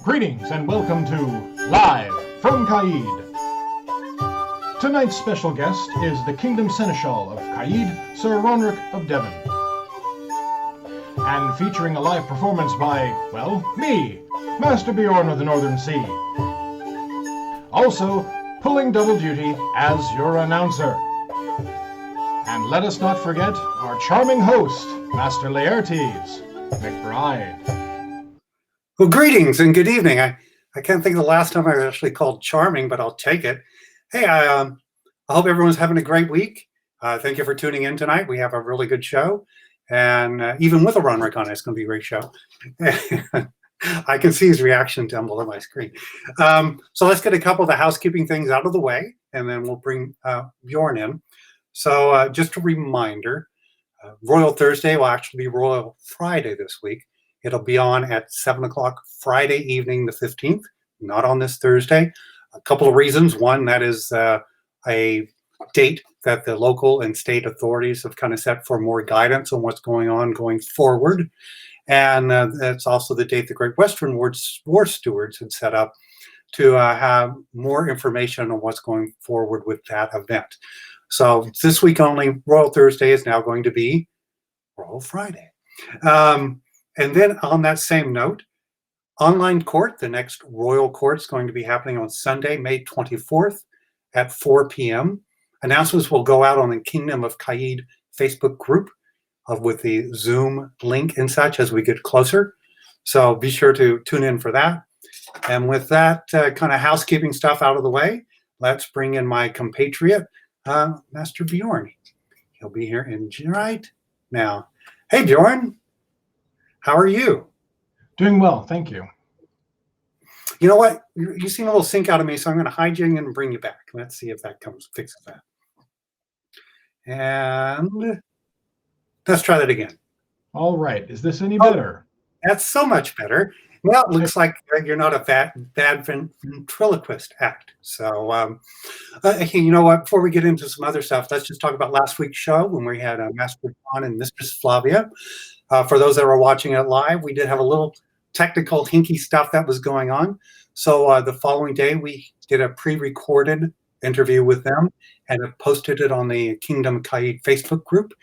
Greetings and welcome to Live from Caid. Tonight's special guest is the Kingdom Seneschal of Caid, Sir Eronric of Devon. And featuring a live performance by, well, me, Master Beorn of the Northern Sea. Also, pulling double duty as your announcer. And let us not forget our charming host, Master Laertes McBride. Well, greetings and good evening. I can't think of the last time I was actually called charming, but I'll take it. Hey, I hope everyone's having a great week. Thank you for tuning in tonight. We have a really good show. And even with Eronric on it, it's going to be a great show. I can see his reaction down below my screen. So let's get a couple of the housekeeping things out of the way, and then we'll bring Bjorn in. So just a reminder, Royal Thursday will actually be Royal Friday this week. It'll be on at 7 o'clock Friday evening, the 15th, not on this Thursday. A couple of reasons. One, that is a date that the local and state authorities have kind of set for more guidance on what's going on going forward. And that's also the date the Great Western War Stewards had set up to have more information on what's going forward with that event. So this week only, Royal Thursday is now going to be Royal Friday. And then on that same note, online court, the next Royal Court is going to be happening on Sunday, May 24th at 4 p.m. Announcements will go out on the Kingdom of Caid Facebook group with the Zoom link and such as we get closer. So be sure to tune in for that. And with that kind of housekeeping stuff out of the way, let's bring in my compatriot, Master Beorn. He'll be here in right now. Hey, Bjorn. How are you? Doing well, thank you. You know what? You seem a little sync out of me, so I'm going to hide you and bring you back. Let's see if that fixes that. And let's try that again. All right. Is this any better? That's so much better. Well, it looks like you're not a bad ventriloquist act. So, you know what? Before we get into some other stuff, let's just talk about last week's show when we had Master Beorn and Mistress Flavia. For those that were watching it live, we did have a little technical hinky stuff that was going on. So the following day, we did a pre-recorded interview with them and have posted it on the Kingdom Caid Facebook group.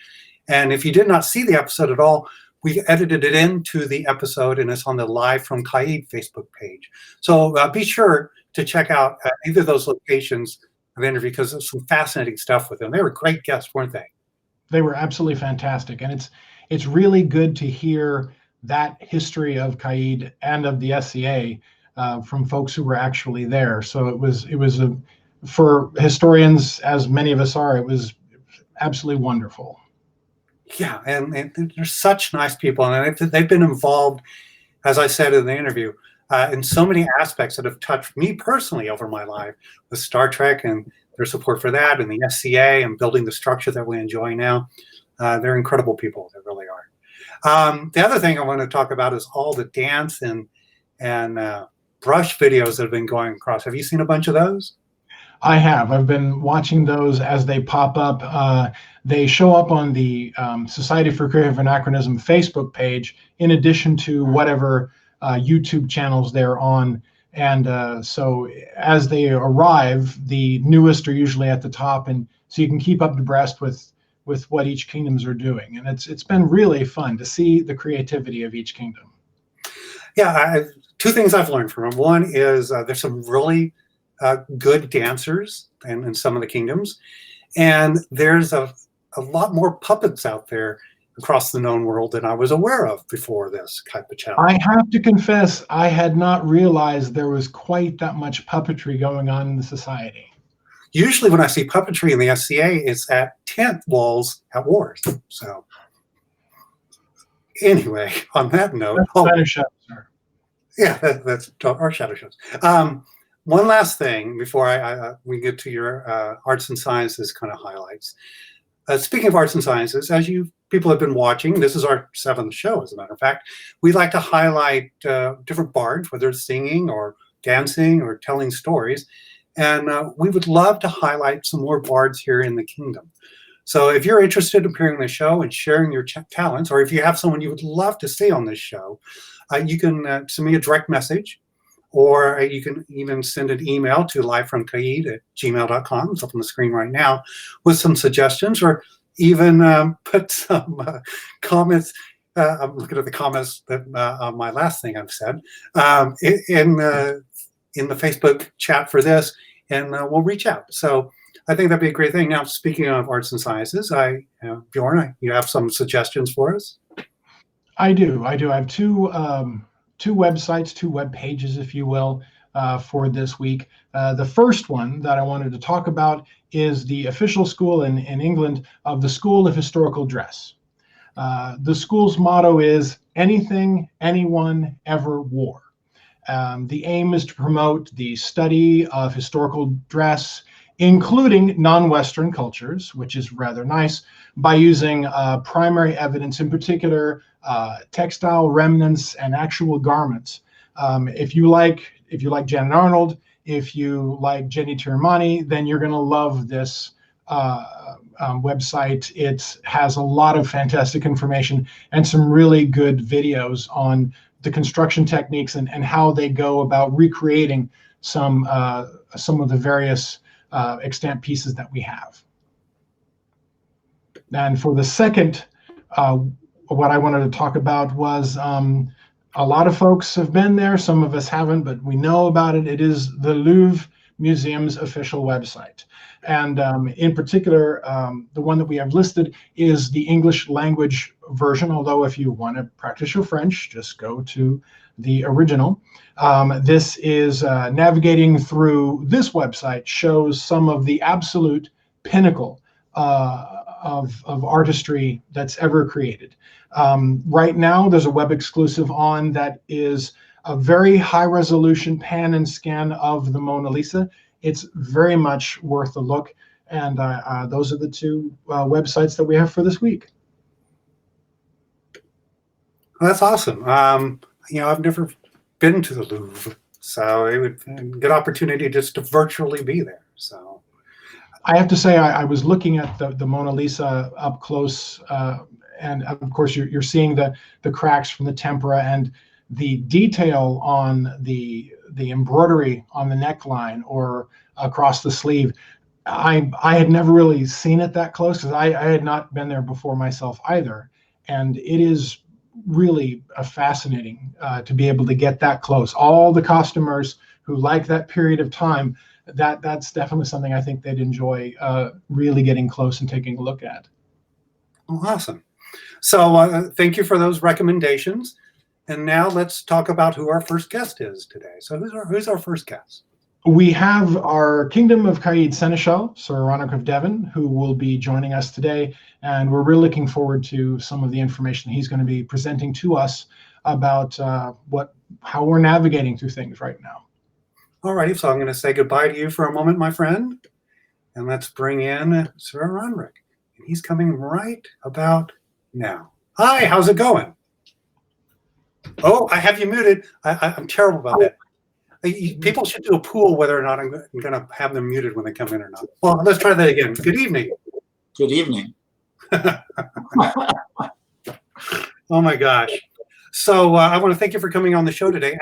And if you did not see the episode at all, we edited it into the episode and it's on the Live from Caid Facebook page. So be sure to check out either of those locations of the interview because there's some fascinating stuff with them. They were great guests, weren't they? They were absolutely fantastic. And it's really good to hear that history of Caid and of the SCA from folks who were actually there. So it was for historians, as many of us are, it was absolutely wonderful. Yeah, and they're such nice people, and they've been involved, as I said in the interview, in so many aspects that have touched me personally over my life with Star Trek and their support for that, and the SCA and building the structure that we enjoy now. They're incredible people. They really are. The other thing I want to talk about is all the dance and brush videos that have been going across. Have you seen a bunch of those? I have. I've been watching those as they pop up. They show up on the Society for Creative Anachronism Facebook page, in addition to whatever YouTube channels they're on. And so as they arrive, the newest are usually at the top, and so you can keep up abreast with what each kingdoms are doing. And it's been really fun to see the creativity of each kingdom. Yeah, two things I've learned from them. One is there's some really good dancers in some of the kingdoms, and there's a lot more puppets out there across the known world than I was aware of before this type of challenge. I have to confess, I had not realized there was quite that much puppetry going on in the society. Usually when I see puppetry in the SCA, it's at tent walls at wars. So anyway, on that note, that's our shadow shows. One last thing before we get to your arts and sciences kind of highlights. Speaking of arts and sciences, as you people have been watching, this is our 7th show, as a matter of fact. We like to highlight different bards, whether it's singing or dancing or telling stories. And we would love to highlight some more bards here in the kingdom. So if you're interested in appearing on the show and sharing your talents, or if you have someone you would love to see on this show, you can send me a direct message or you can even send an email to livefromcaid@gmail.com. It's up on the screen right now with some suggestions, or even put some comments. I'm looking at the comments that on my last thing I've said in the Facebook chat for this, and we'll reach out. So I think that'd be a great thing. Now, speaking of arts and sciences, Beorn, you have some suggestions for us? I do. I have two websites, two web pages, if you will, for this week. The first one that I wanted to talk about is the official school in England of the School of Historical Dress. The school's motto is anything anyone ever wore. The aim is to promote the study of historical dress, including non-Western cultures, which is rather nice, by using primary evidence, in particular textile remnants and actual garments. If you like Janet Arnold, if you like Jenny Tirmani, then you're going to love this website. It has a lot of fantastic information and some really good videos on the construction techniques and how they go about recreating some of the various extant pieces that we have. And for the second, what I wanted to talk about was a lot of folks have been there, some of us haven't, but we know about it. It is the Louvre Museum's official website. And in particular, the one that we have listed is the English language version, although if you want to practice your French, just go to the original. This is navigating through this website, shows some of the absolute pinnacle of artistry that's ever created. Right now, there's a web exclusive on that is a very high resolution pan and scan of the Mona Lisa. It's very much worth a look. And those are the two websites that we have for this week. Well, that's awesome. I've never been to the Louvre, so it would be a good opportunity just to virtually be there. So I have to say, I was looking at the Mona Lisa up close, and of course you're seeing the cracks from the tempera and the detail on the embroidery on the neckline or across the sleeve. I had never really seen it that close because I had not been there before myself either, and it is really fascinating to be able to get that close. All the customers who like that period of time, that's definitely something I think they'd enjoy really getting close and taking a look at. Oh, awesome. So thank you for those recommendations. And now let's talk about who our first guest is today. So who's our first guest? We have our Kingdom of Caid Seneschal, Sir Eronric of Devon, who will be joining us today. And we're really looking forward to some of the information he's going to be presenting to us about how we're navigating through things right now. All righty, so I'm going to say goodbye to you for a moment, my friend. And let's bring in Sir Eronric. And he's coming right about now. Hi, how's it going? Oh, I have you muted. I'm terrible about that. People should do a poll whether or not I'm going to have them muted when they come in or not. Well, let's try that again. Good evening. Good evening. Oh, my gosh. So I want to thank you for coming on the show today.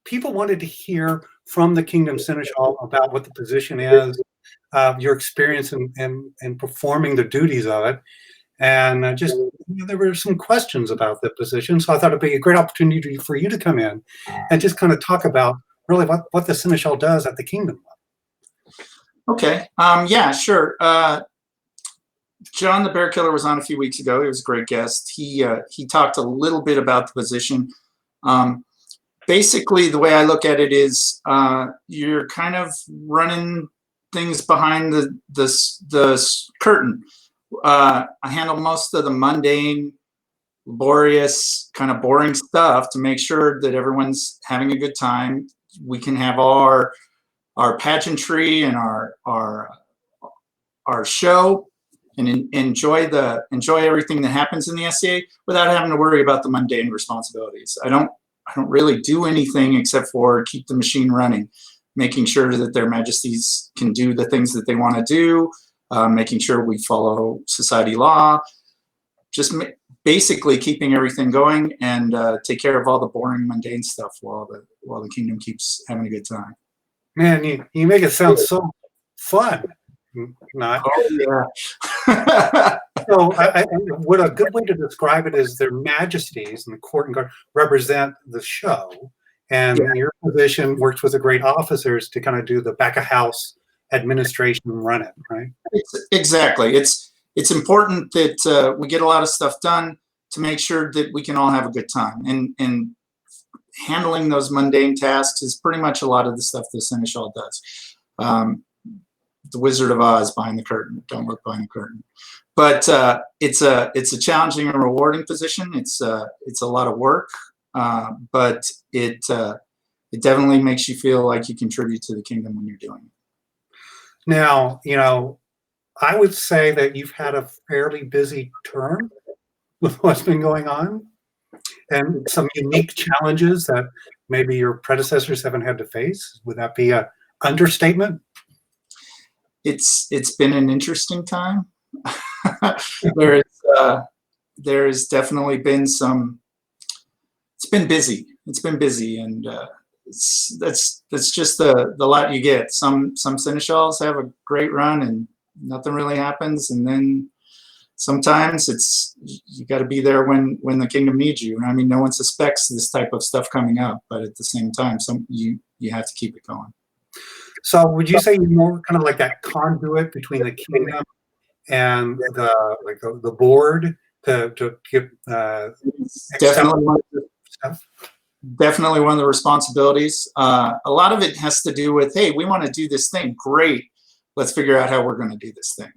People wanted to hear from the Kingdom Seneschal about what the position is, your experience in performing the duties of it. And there were some questions about the position. So I thought it'd be a great opportunity for you to come in and just kind of talk about really what the Seneschal does at the Kingdom. Okay. Yeah, sure. John the Bear Killer was on a few weeks ago. He was a great guest. He talked a little bit about the position. Basically, the way I look at it is you're kind of running things behind the curtain. I handle most of the mundane, laborious, kind of boring stuff to make sure that everyone's having a good time. We can have our pageantry and our show and enjoy everything that happens in the SCA without having to worry about the mundane responsibilities. I don't really do anything except for keep the machine running, making sure that their majesties can do the things that they want to do, making sure we follow society law, just basically keeping everything going and take care of all the boring, mundane stuff while the kingdom keeps having a good time. Man, you make it sound so fun. Not. Oh, yeah. So, what a good way to describe it is their majesties and the court and guard represent the show, and your position works with the great officers to kind of do the back of house administration and run it, right? Exactly. It's important that we get a lot of stuff done to make sure that we can all have a good time. And handling those mundane tasks is pretty much a lot of the stuff the Seneschal does. The Wizard of Oz behind the curtain. Don't look behind the curtain. But it's a challenging and rewarding position. It's a lot of work, but it definitely makes you feel like you contribute to the kingdom when you're doing it. Now, I would say that you've had a fairly busy term with what's been going on, and some unique challenges that maybe your predecessors haven't had to face. Would that be an understatement? It's been an interesting time. There has definitely been some. It's been busy. It's been busy, and that's just the lot you get. Some Seneschals have a great run, and nothing really happens, and then sometimes you got to be there when the kingdom needs you. I mean, no one suspects this type of stuff coming up, but at the same time, you have to keep it going. So would you say you're more kind of like that conduit between the kingdom and the board to give definitely one of the responsibilities. A lot of it has to do with, hey, we want to do this thing. Great. Let's figure out how we're going to do this thing.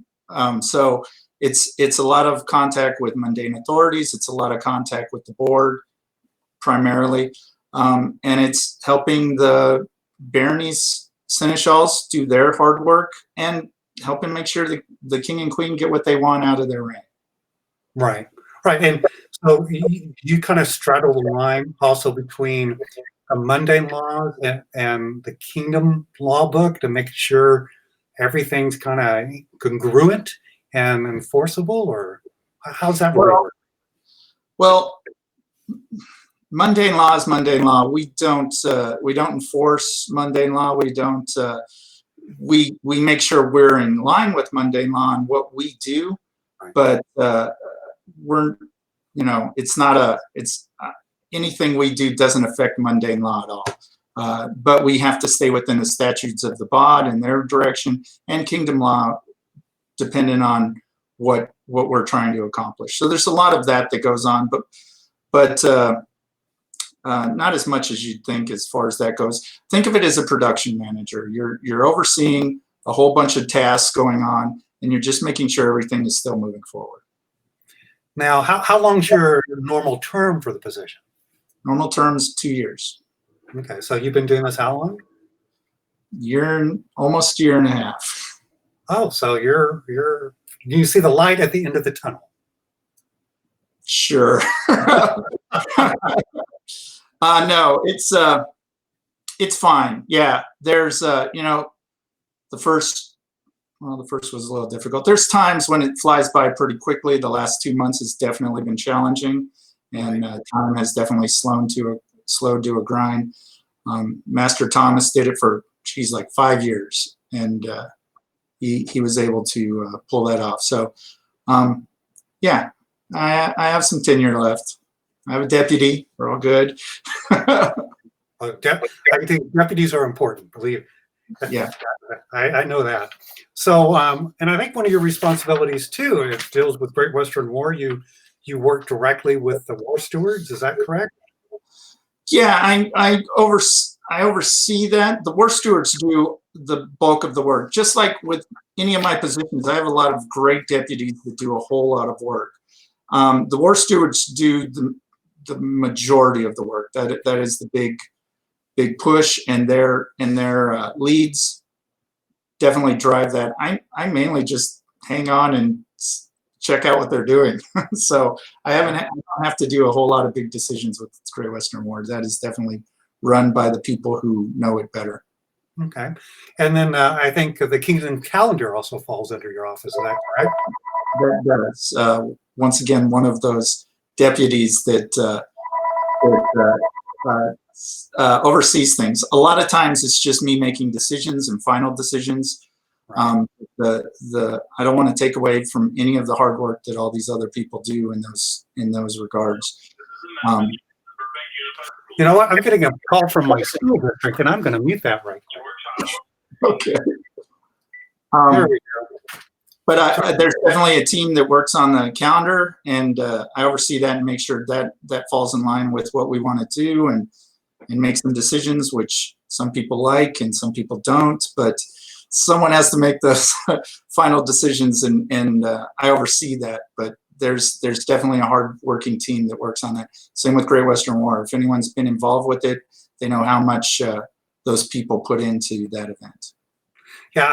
So it's a lot of contact with mundane authorities. It's a lot of contact with the board primarily. And it's helping the Beornese Seneschals do their hard work and helping make sure the king and queen get what they want out of their reign. Right. And so you kind of straddle the line also between the mundane laws and the kingdom law book to make sure everything's kind of congruent and enforceable, or how's that work? Well, mundane law is mundane law. We don't enforce mundane law. We don't. We make sure we're in line with mundane law and what we do, but we're, it's not anything we do doesn't affect mundane law at all. But we have to stay within the statutes of the bod and their direction, and kingdom law, depending on what we're trying to accomplish. So there's a lot of that goes on, but not as much as you'd think as far as that goes. Think of it as a production manager. You're overseeing a whole bunch of tasks going on, and you're just making sure everything is still moving forward. Now, how long's your normal term for the position? Normal term is 2 years. Okay, so you've been doing this how long? Almost a year and a half. Oh, so you see the light at the end of the tunnel? Sure. No, it's fine. Yeah, there's the first was a little difficult. There's times when it flies by pretty quickly. The last 2 months has definitely been challenging, and time has definitely slowed to a grind. Master Thomas did it for like 5 years, and he was able to pull that off. So yeah, I have some tenure left. I have a deputy. We're all good. I think deputies are important, believe me. Yeah. I know that. So, and I think one of your responsibilities too, it deals with Great Western War. You work directly with the war stewards. Is that correct? Yeah, I oversee that. The war stewards do the bulk of the work. Just like with any of my positions, I have a lot of great deputies that do a whole lot of work. The war stewards do the majority of the work. That is the big push, and their leads definitely drive that. I mainly just hang on and check out what they're doing. So I don't have to do a whole lot of big decisions with Great Western War. That is definitely run by the people who know it better. Okay. And then I think the Kingdom Calendar also falls under your office. Is that correct? That is once again one of those deputies that oversees things. A lot of times it's just me making decisions and final decisions. I don't want to take away from any of the hard work that all these other people do in those regards. You know what? I'm getting a call from my school district, and I'm going to mute that right now. Okay. There we go. But there's definitely a team that works on the calendar, and I oversee that and make sure that falls in line with what we want to do, and make some decisions, which some people like and some people don't. But someone has to make those final decisions, and I oversee that. But there's definitely a hard-working team that works on that. Same with Great Western War. If anyone's been involved with it, they know how much those people put into that event. Yeah,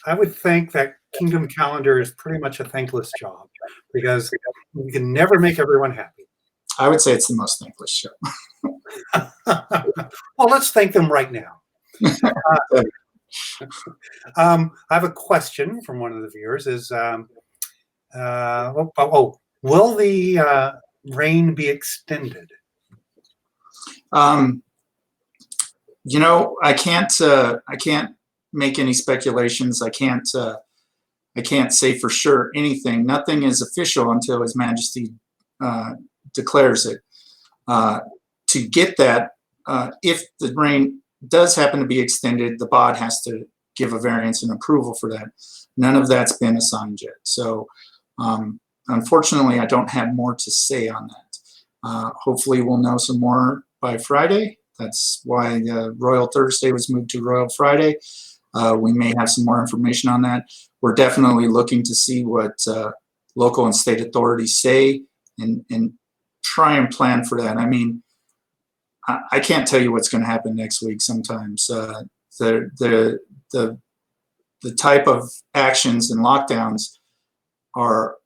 I would think that Kingdom Calendar is pretty much a thankless job, because you can never make everyone happy. I would say it's the most thankless job. Well, let's thank them right now. I have a question from one of the viewers. Will the reign be extended? You know, I can't make any speculations. I can't say for sure anything. Nothing is official until His Majesty declares it. To get that, if the reign does happen to be extended, the bod has to give a variance and approval for that. None of that's been assigned yet. So unfortunately, I don't have more to say on that. Hopefully we'll know some more by Friday. That's why Royal Thursday was moved to Royal Friday. We may have some more information on that. We're definitely looking to see what local and state authorities say, and try and plan for that. I mean, I can't tell you what's going to happen next week. Sometimes the type of actions and lockdowns are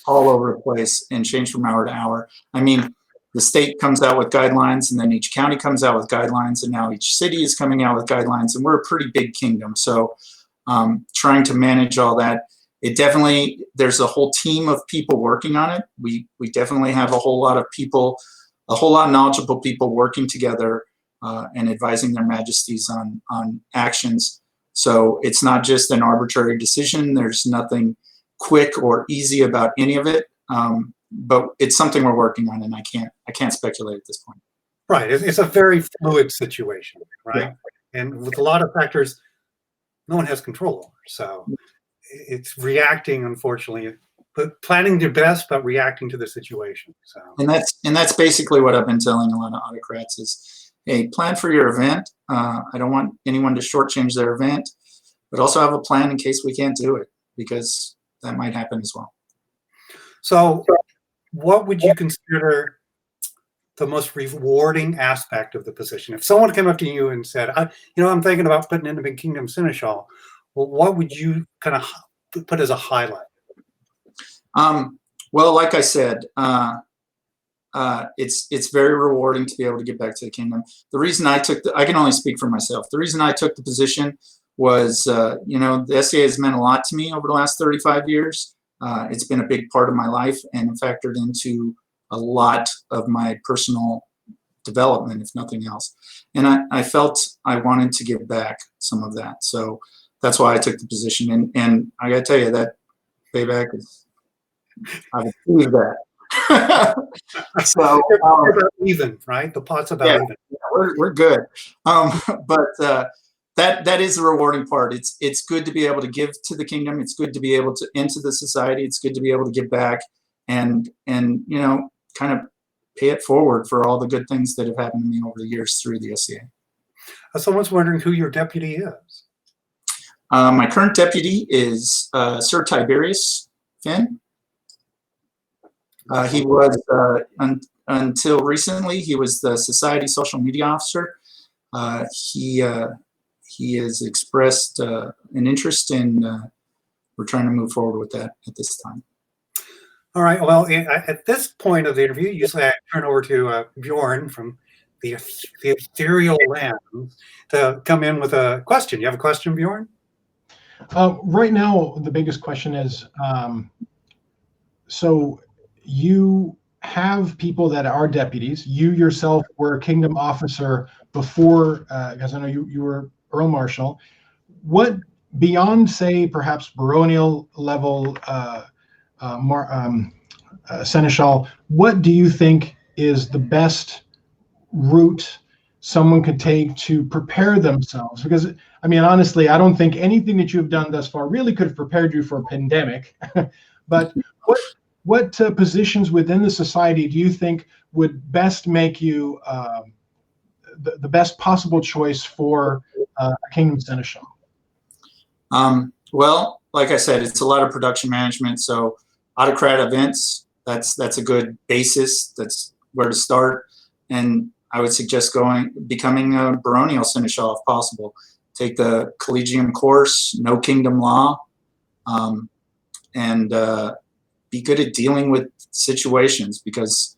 all over the place and change from hour to hour. I mean, the state comes out with guidelines, and then each county comes out with guidelines, and now each city is coming out with guidelines, and we're a pretty big kingdom. So trying to manage all that, there's a whole team of people working on it. We definitely have a whole lot of people, a whole lot of knowledgeable people working together and advising their majesties on actions. So it's not just an arbitrary decision. There's nothing quick or easy about any of it. But it's something we're working on, and I can't speculate at this point. Right. It's a very fluid situation, right? Yeah. And with a lot of factors no one has control over. So it's reacting, unfortunately, but planning your best, but reacting to the situation. So and that's basically what I've been telling a lot of autocrats is, hey, plan for your event. I don't want anyone to shortchange their event, but also have a plan in case we can't do it, because that might happen as well. So what would you consider the most rewarding aspect of the position? If someone came up to you and said, I'm thinking about putting in a big kingdom Seneschal, well, what would you kind of put as a highlight? Well, like I said, it's very rewarding to be able to get back to the kingdom. The reason I can only speak for myself. The reason I took the position was, the SCA has meant a lot to me over the last 35 years. It's been a big part of my life and factored into a lot of my personal development, if nothing else. And I felt I wanted to give back some of that. So that's why I took the position. And I got to tell you, that payback is, I've achieved that. So even, right? The pot's about even. Yeah, we're good. But that is the rewarding part. It's good to be able to give to the kingdom. It's good to be able to into the society. It's good to be able to give back and kind of pay it forward for all the good things that have happened to me over the years through the SCA. Someone's wondering who your deputy is. My current deputy is Sir Tiberius Finn. He was, until recently, he was the Society social media officer. He has expressed an interest in, we're trying to move forward with that at this time. All right. Well, at this point of the interview, usually I turn over to Beorn from the ethereal land to come in with a question. You have a question, Beorn? Right now, the biggest question is, so you have people that are deputies. You yourself were a kingdom officer before, because I know you were Earl Marshal. What, beyond, say, perhaps baronial level Seneschal, what do you think is the best route someone could take to prepare themselves? Because, I mean, honestly, I don't think anything that you've done thus far really could have prepared you for a pandemic. But what positions within the society do you think would best make you the best possible choice for a kingdom seneschal? Well, like I said, it's a lot of production management. So autocrat events, that's a good basis. That's where to start. And I would suggest becoming a baronial seneschal if possible. Take the collegium course, know kingdom law, and be good at dealing with situations, because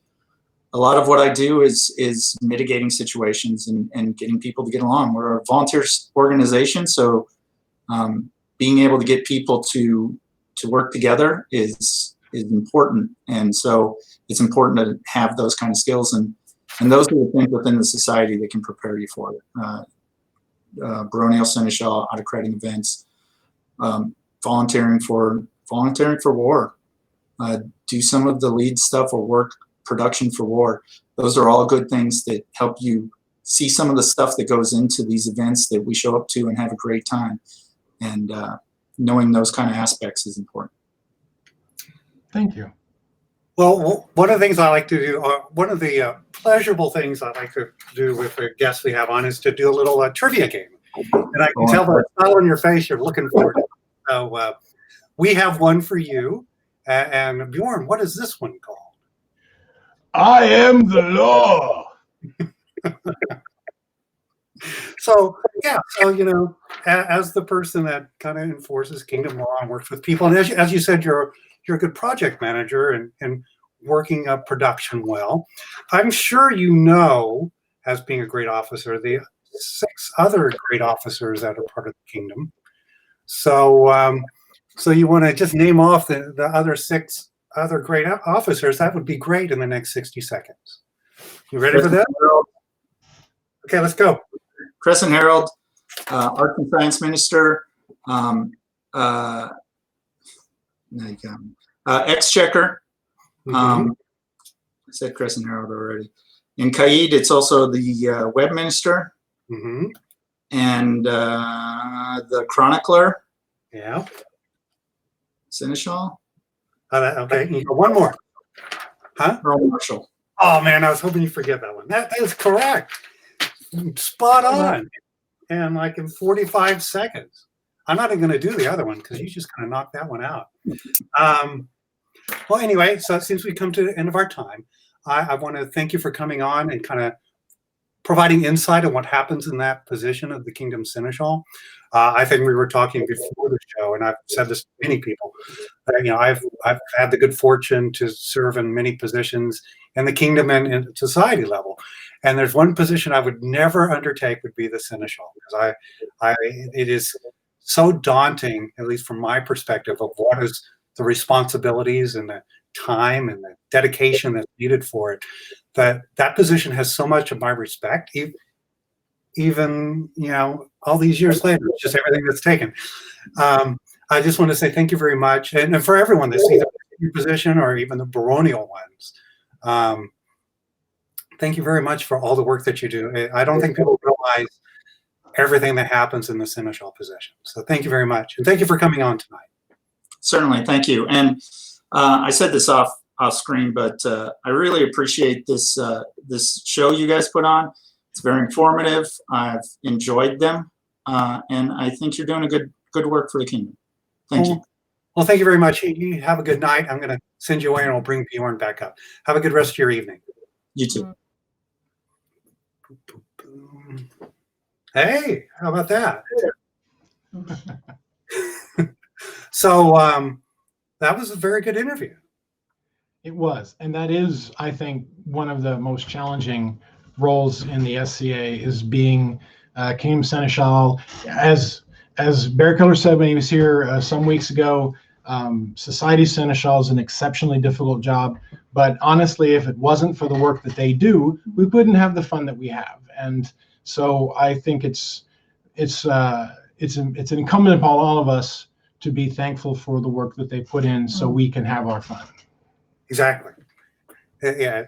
a lot of what I do is mitigating situations and getting people to get along. We're a volunteer organization, so being able to get people to work together is important, and so it's important to have those kind of skills, and those are the things within the society that can prepare you for it. Baronial seneschal, autocrating events, volunteering for war, do some of the lead stuff or work production for war. Those are all good things that help you see some of the stuff that goes into these events that we show up to and have a great time. And knowing those kind of aspects is important. Thank you. Well, one of the things I like to do, or one of the pleasurable things I like to do with the guests we have on, is to do a little trivia game. And I can tell by the smile on your face you're looking forward to it. So we have one for you. And Beorn, what is this one called? I am the law. So as the person that kind of enforces kingdom law and works with people, and as you said, you're a good project manager and working up production well. I'm sure you know, as being a great officer, the 6 other great officers that are part of the kingdom. So so you want to just name off the other 6 other great officers? That would be great in the next 60 seconds. You ready for that? Okay, let's go. Crescent Herald, Arts and Science Minister, Exchequer. I said Crescent Herald already. In Caid, it's also the Web Minister, and the Chronicler. Yeah. Seneschal. Okay, you got one more. Huh? Earl Marshal. Oh man, I was hoping you forget that one. That is correct. Spot on. And like in 45 seconds. I'm not even going to do the other one because you just kind of knocked that one out. Well, anyway, so since we come to the end of our time, I want to thank you for coming on and kind of providing insight on what happens in that position of the Kingdom Seneschal. I think we were talking before the show, and I've said this to many people. I've had the good fortune to serve in many positions in the kingdom and society level. And there's one position I would never undertake would be the Seneschal, because it is so daunting, at least from my perspective, of what is the responsibilities and the time and the dedication that's needed for it. That position has so much of my respect, even all these years later, just everything that's taken. I just want to say thank you very much, and for everyone that's either in your position or even the baronial ones. Thank you very much for all the work that you do. I don't think people realize everything that happens in the Seneschal position. So thank you very much, and thank you for coming on tonight. Certainly, thank you. And I said this off screen, but I really appreciate this this show you guys put on. It's very informative. I've enjoyed them, and I think you're doing a good work for the kingdom. Thank you. Well, thank you very much. You have a good night. I'm going to send you away, and I'll bring Beorn back up. Have a good rest of your evening. You too. Hey, how about that? So that was a very good interview. It was, and that is, I think, one of the most challenging roles in the SCA is being Kingdom Seneschal. As Bear Killer said when he was here some weeks ago, Society Seneschal is an exceptionally difficult job, But honestly, if it wasn't for the work that they do, we wouldn't have the fun that we have. And so I think it's incumbent upon all of us to be thankful for the work that they put in, so we can have our fun. Exactly. Yeah,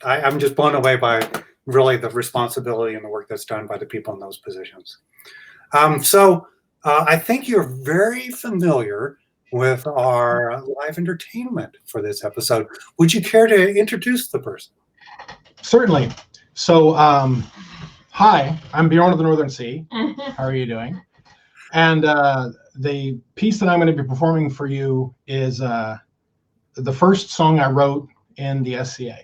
I'm just blown away by really the responsibility and the work that's done by the people in those positions. So I think you're very familiar with our live entertainment for this episode. Would you care to introduce the person? Certainly. So, hi, I'm Beorn of the Northern Sea. How are you doing? And the piece that I'm going to be performing for you is the first song I wrote in the SCA.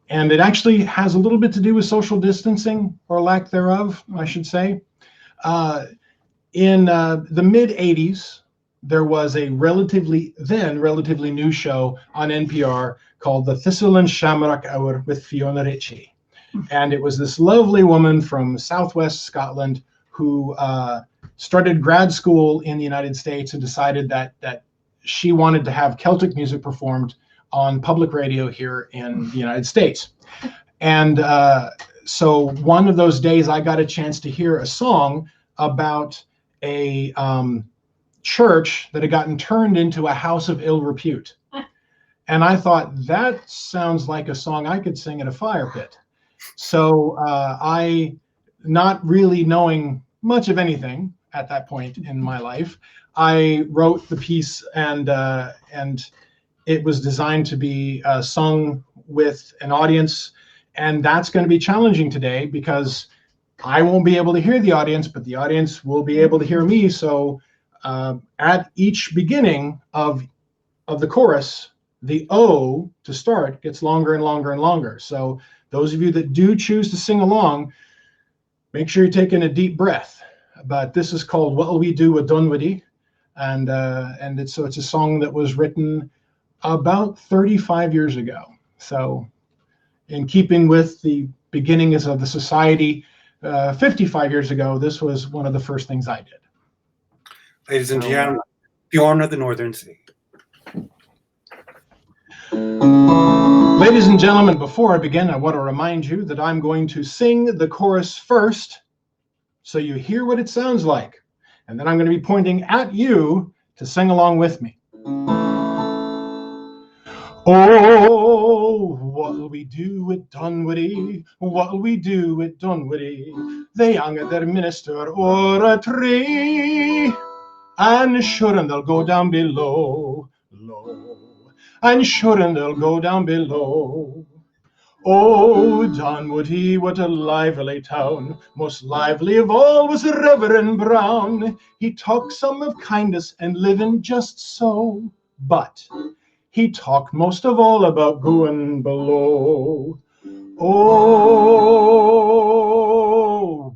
And it actually has a little bit to do with social distancing, or lack thereof, I should say. In the mid-'80s, there was a relatively new show on NPR called The Thistle and Shamrock Hour with Fiona Ritchie. And it was this lovely woman from Southwest Scotland who started grad school in the United States and decided that she wanted to have Celtic music performed on public radio here in the United States. And so one of those days I got a chance to hear a song about a church that had gotten turned into a house of ill repute. And I thought, that sounds like a song I could sing at a fire pit. So I, not really knowing much of anything at that point in my life, I wrote the piece, and it was designed to be sung with an audience. And that's going to be challenging today because I won't be able to hear the audience, but the audience will be able to hear me. So at each beginning of the chorus, the O to start gets longer and longer and longer. So those of you that do choose to sing along, make sure you're taking a deep breath. But this is called What'll We Do with Dunwoody. And it's a song that was written about 35 years ago. So in keeping with the beginnings of the society 55 years ago, this was one of the first things I did. Ladies and gentlemen, Beorn of the Northern Sea. Ladies and gentlemen, before I begin, I want to remind you that I'm going to sing the chorus first so you hear what it sounds like. And then I'm going to be pointing at you to sing along with me. Oh, what'll we do with Dunwoody? What'll we do with Dunwoody? They hung their minister o'er a tree. And sure, and they'll go down below, low. And sure, and they'll go down below. Oh, Dunwoody, what a lively town. Most lively of all was Reverend Brown. He talked some of kindness and living just so, but he talked most of all about going below. Oh,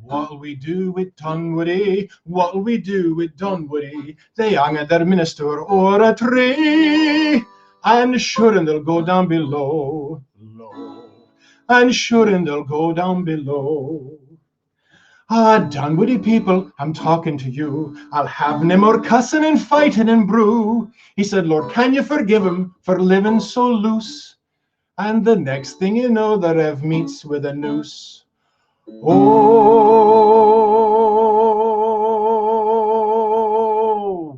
what'll we do with Dunwoody? What'll we do with Dunwoody? They hung their minister o'er a tree. And sure, and they'll go down below, low. And sure, and they'll go down below. Ah, Dunwoody people, I'm talking to you. I'll have no more cussing and fighting and brew. He said, Lord, can you forgive him for living so loose? And the next thing you know, the Rev meets with a noose. Oh,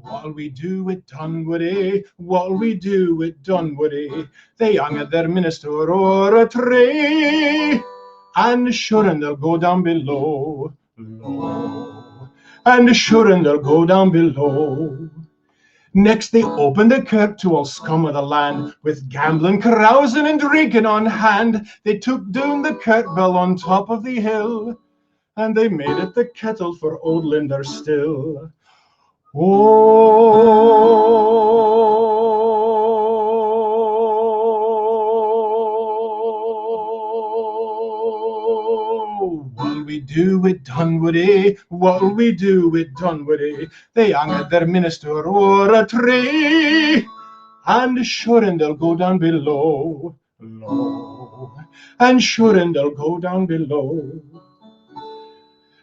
what'll we do with Dunwoody? What'll we do with Dunwoody? They hung their minister o'er a tree. And sure, and they'll go down below, low. And sure, and they'll go down below. Next they opened the kirk to all scum of the land, with gambling, carousing, and drinking on hand. They took down the kirk bell on top of the hill, and they made it the kettle for old Linder still. Oh, what'll we do with Dunwoody? What'll we do with Dunwoody? They hung their minister o'er a tree. And sure, and they'll go down below, low. And sure, and they'll go down below.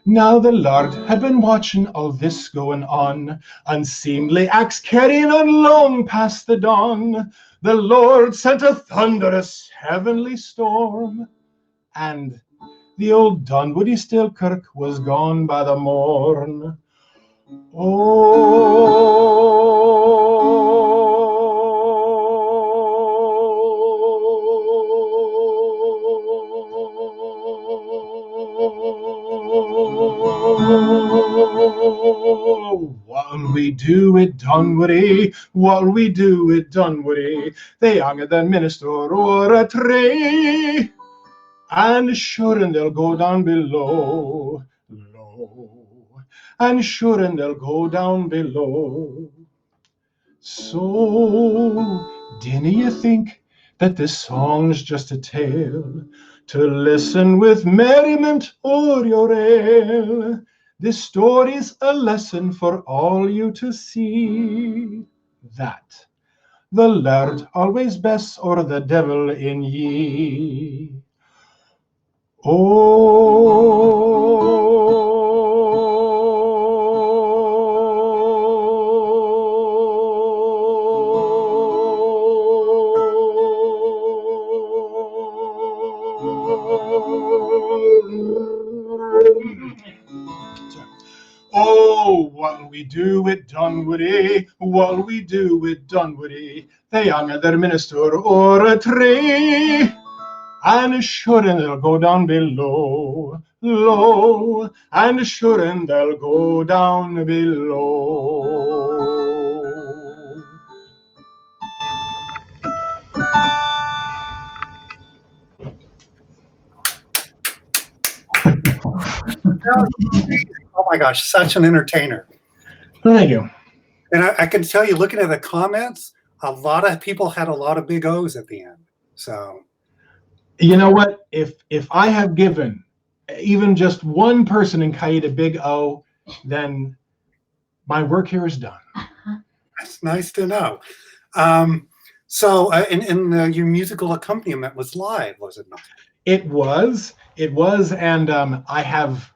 Now the Lord had been watching all this going on, unseemly acts carrying on long past the dawn. the Lord sent a thunderous heavenly storm, and the old Dunwoody still kirk was gone by the morn. Oh, what'll we do at Dunwoody? What'll we do at Dunwoody? They hung the minister o'er a tree, and sure and they'll go down below, low, and sure and they'll go down below. So, dinna you think that this song's just a tale to listen with merriment o'er your ale? This story's a lesson for all you to see, that the Lord always bests o'er the devil in ye. Oh, what'll we do at Dunwoody? What'll we do at Dunwoody? They hung their minister o'er a tree, and sure and they'll go down below, low, and sure and they'll go down below. Oh my gosh, such an entertainer. Thank you. And I can tell you, looking at the comments, a lot of people had a lot of big O's at the end. So, You know what? If I have given even just one person in Caid a big O, then my work here is done. that's nice to know. Your musical accompaniment was live, was it not? It was, and I have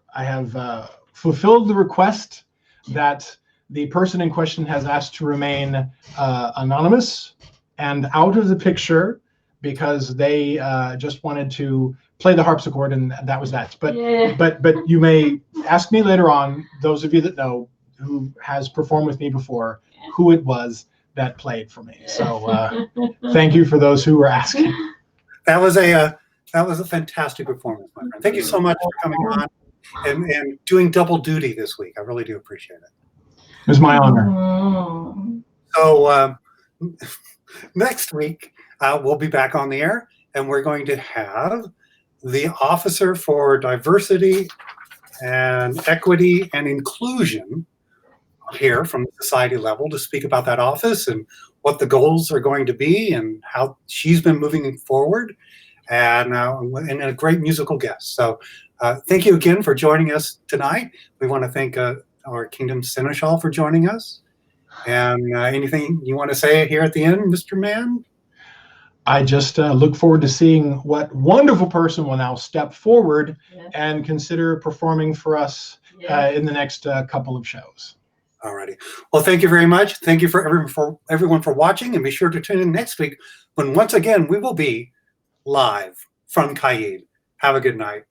fulfilled the request that the person in question has asked to remain anonymous and out of the picture, because they just wanted to play the harpsichord, and that was that. But you may ask me later on, those of you that know who has performed with me before, who it was that played for me. So thank you for those who were asking. That was a fantastic performance, my friend. Thank you so much for coming on and doing double duty this week. I really do appreciate it. It was my honor. So next week, we'll be back on the air, and we're going to have the Officer for Diversity and Equity and Inclusion here from the society level to speak about that office and what the goals are going to be and how she's been moving forward, and a great musical guest. So thank you again for joining us tonight. We want to thank our Kingdom Seneschal for joining us. And anything you want to say here at the end, Mr. Mann? I just look forward to seeing what wonderful person will now step forward and consider performing for us in the next couple of shows. Alrighty. Well, thank you very much. Thank you for everyone for watching, and be sure to tune in next week when once again we will be live from Caid. Have a good night.